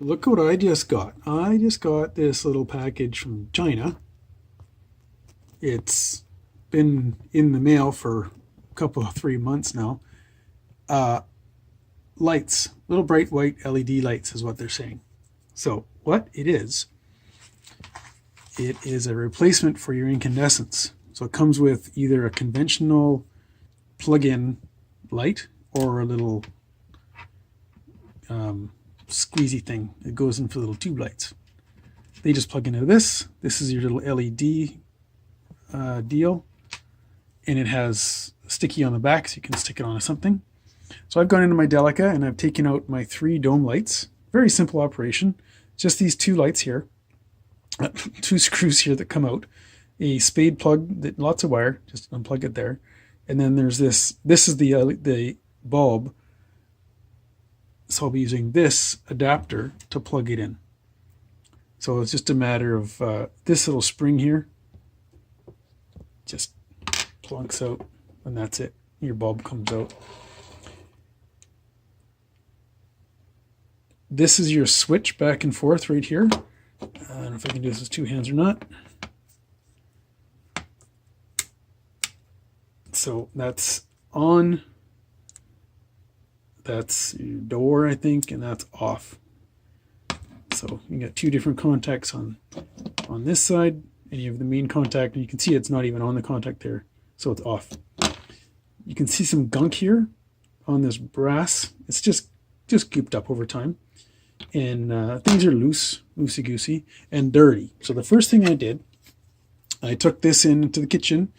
Look what I just got. I just got this little package from China. It's been in the mail for a couple of 3 months now. Uh, Lights, little bright white LED lights is what they're saying. So what it is a replacement for your incandescents. So it comes with either a conventional plug-in light or a little squeezy thing that goes in for little tube lights. They just plug into this. This is your little LED deal, and it has sticky on the back so you can stick it onto something. So I've gone into my Delica and I've taken out my 3 dome lights. Very simple operation. Just these 2 lights here, 2 screws here that come out, a spade plug that lots of wire, just unplug it there, and then there's this. This is the bulb. So I'll be using this adapter to plug it in. So it's just a matter of this little spring here just plunks out, and that's it. Your bulb comes out. This is your switch back and forth right here. I don't know if I can do this with 2 hands or not. So that's on. That's your door, I think, and that's off. So you got 2 different contacts on this side, and you have the main contact, and you can see it's not even on the contact there, so it's off. You can see some gunk here on this brass. It's just gooped up over time, and things are loosey-goosey, and dirty. So the first thing I did, I took this into the kitchen,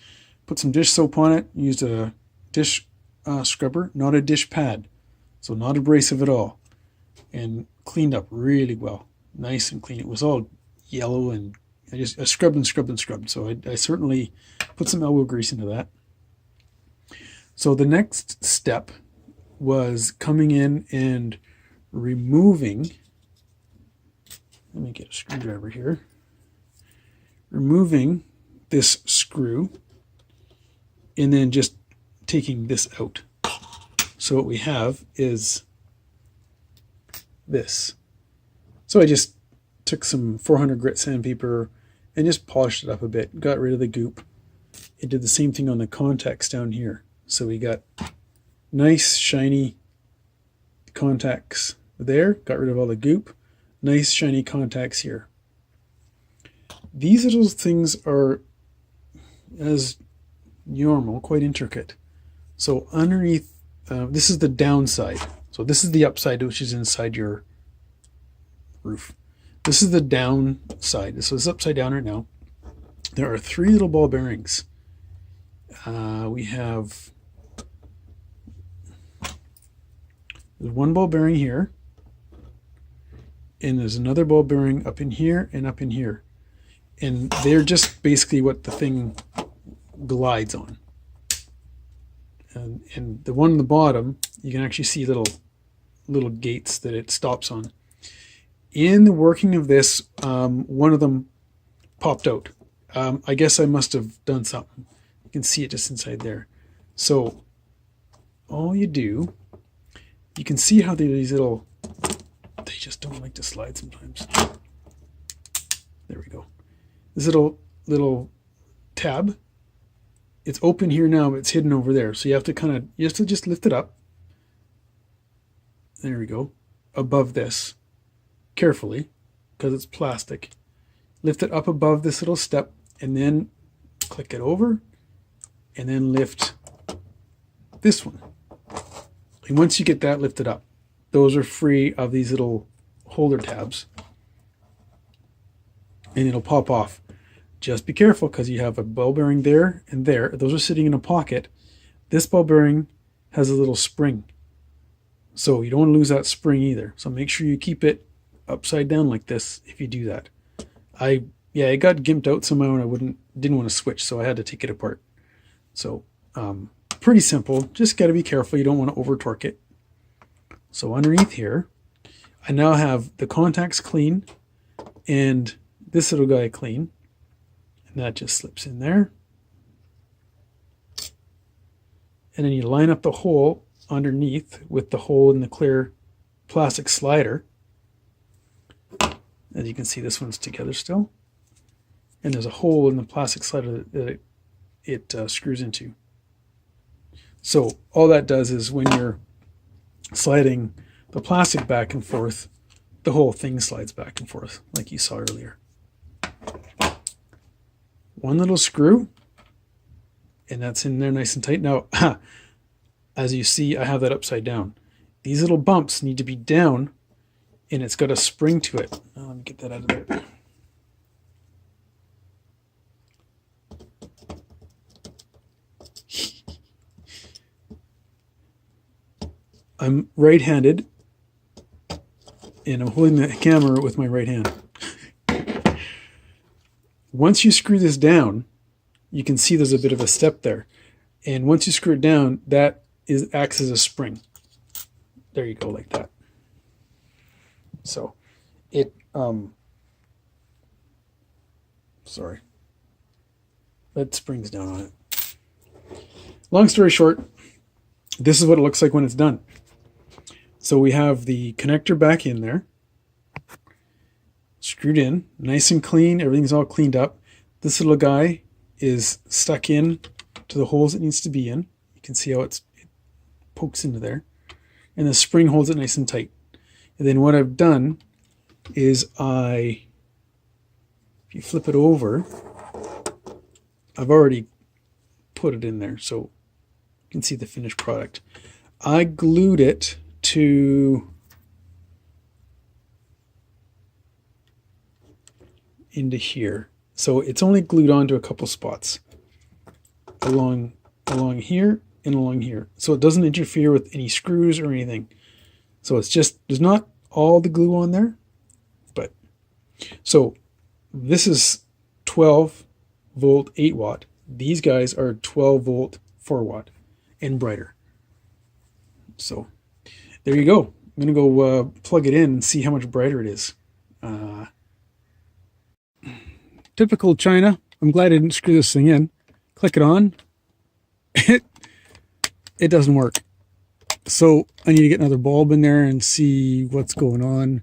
put some dish soap on it, used a dish scrubber, not a dish pad. So not abrasive at all, and cleaned up really well, nice and clean. It was all yellow, and I scrubbed and scrubbed and scrubbed. So I certainly put some elbow grease into that. So the next step was coming in and removing. Let me get a screwdriver here. Removing this screw, and then just taking this out. So what we have is this. So I just took some 400 grit sandpaper and just polished it up a bit, got rid of the goop. It did the same thing on the contacts down here. So we got nice shiny contacts there, got rid of all the goop, nice shiny contacts here. These little things are, as normal, quite intricate. So underneath, this is the downside. So this is the upside, which is inside your roof. This is the downside. So it's upside down right now. There are 3 little ball bearings. We have there's 1 ball bearing here, and there's another ball bearing up in here and up in here. And they're just basically what the thing glides on. And the one on the bottom, you can actually see little gates that it stops on. In the working of this, one of them popped out. I guess I must have done something. You can see it just inside there. So all you do, you can see how these little, they just don't like to slide sometimes. There we go. This little tab, it's open here now, but it's hidden over there. So you have to just lift it up. There we go. Above this, carefully, because it's plastic. Lift it up above this little step, and then click it over, and then lift this one. And once you get that lifted up, those are free of these little holder tabs, and it'll pop off. Just be careful, because you have a ball bearing there and there. Those are sitting in a pocket. This ball bearing has a little spring. So you don't want to lose that spring either. So make sure you keep it upside down like this if you do that. It got gimped out somehow, and I didn't want to switch, so I had to take it apart. So pretty simple. Just got to be careful. You don't want to over torque it. So underneath here, I now have the contacts clean and this little guy clean. And that just slips in there. And then you line up the hole underneath with the hole in the clear plastic slider. As you can see, this one's together still. And there's a hole in the plastic slider that it screws into. So all that does is when you're sliding the plastic back and forth, the whole thing slides back and forth like you saw earlier. One little screw, and that's in there nice and tight. Now, as you see, I have that upside down. These little bumps need to be down, and it's got a spring to it. Now, let me get that out of there. I'm right-handed, and I'm holding the camera with my right hand. Once you screw this down, you can see there's a bit of a step there. And once you screw it down, that acts as a spring. There you go, like that. So it, sorry, that springs down on it. Long story short, this is what it looks like when it's done. So we have the connector back in there, screwed in, nice and clean. Everything's all cleaned up. This little guy is stuck in to the holes it needs to be in. You can see how it pokes into there. And the spring holds it nice and tight. And then what I've done is if you flip it over, I've already put it in there. So you can see the finished product. I glued it into here. So it's only glued onto a couple spots along here and along here. So it doesn't interfere with any screws or anything. So it's just, there's not all the glue on there, but so this is 12 volt 8 watt. These guys are 12 volt 4 watt and brighter. So there you go. I'm going to go plug it in and see how much brighter it is. Typical China. I'm glad I didn't screw this thing in. Click it on. It doesn't work. So I need to get another bulb in there and see what's going on.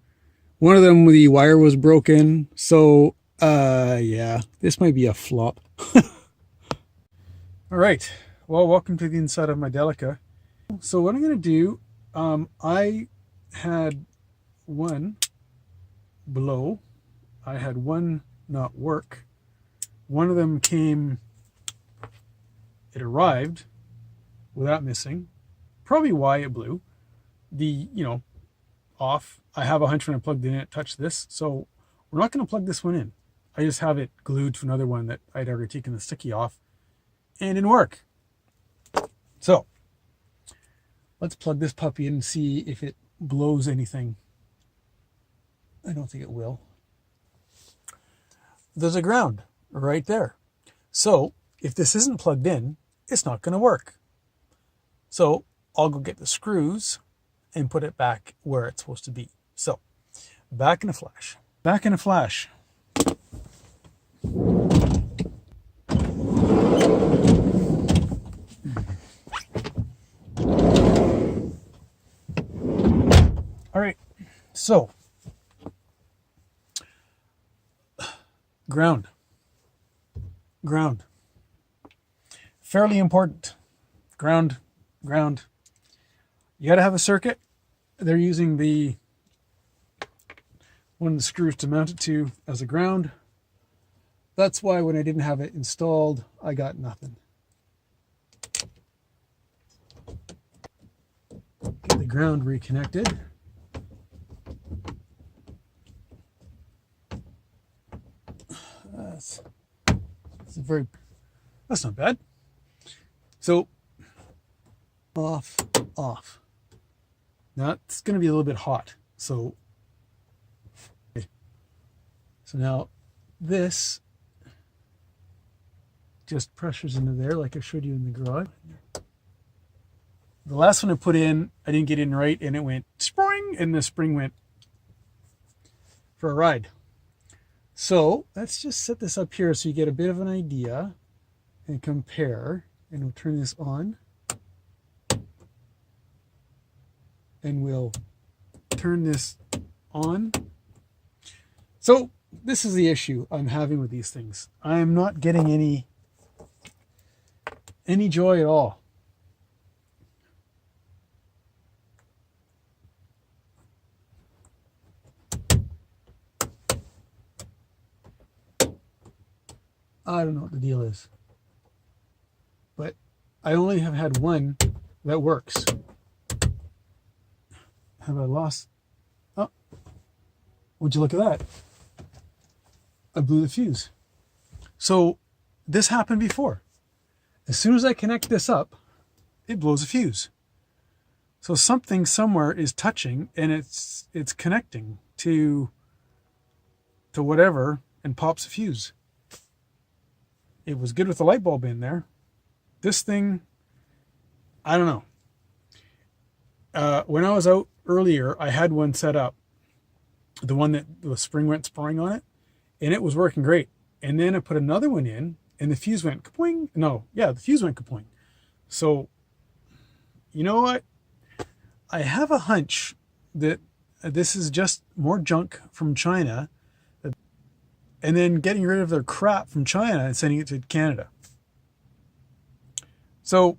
One of them, the wire was broken. So yeah, this might be a flop. All right. Well, welcome to the inside of my Delica. So what I'm going to do, I had one blow. I had one not work. One of them came, it arrived without missing. Probably why it blew. The, off. I have a hunch when I plugged in it touched this. So we're not going to plug this one in. I just have it glued to another one that I'd already taken the sticky off and it didn't work. So let's plug this puppy in and see if it blows anything. I don't think it will. There's a ground right there. So if this isn't plugged in, it's not going to work. So I'll go get the screws and put it back where it's supposed to be. So back in a flash. Back in a flash. All right, so ground, fairly important. Ground. You got to have a circuit. They're using one of the screws to mount it to as a ground. That's why when I didn't have it installed, I got nothing. Get the ground reconnected. That's not bad. So off. Now it's going to be a little bit hot. So now this just pressures into there like I showed you in the garage. The last one I put in, I didn't get in right and it went spring and the spring went for a ride. So let's just set this up here so you get a bit of an idea and compare. And we'll turn this on. And we'll turn this on. So So this is the issue I'm having with these things. I'm not getting any joy at all. I don't know what the deal is, but I only have had one that works. Have I lost? Oh, would you look at that? I blew the fuse. So this happened before. As soon as I connect this up, it blows a fuse. So something somewhere is touching and it's connecting to whatever and pops a fuse. It was good with the light bulb in there. This thing, I don't know. When I was out earlier, I had one set up, the one that the spring went sprung on it, and it was working great. And then I put another one in, and the fuse went kapoing. No, yeah, the fuse went kapoing. So, you know what? I have a hunch that this is just more junk from China, and then getting rid of their crap from China and sending it to Canada. So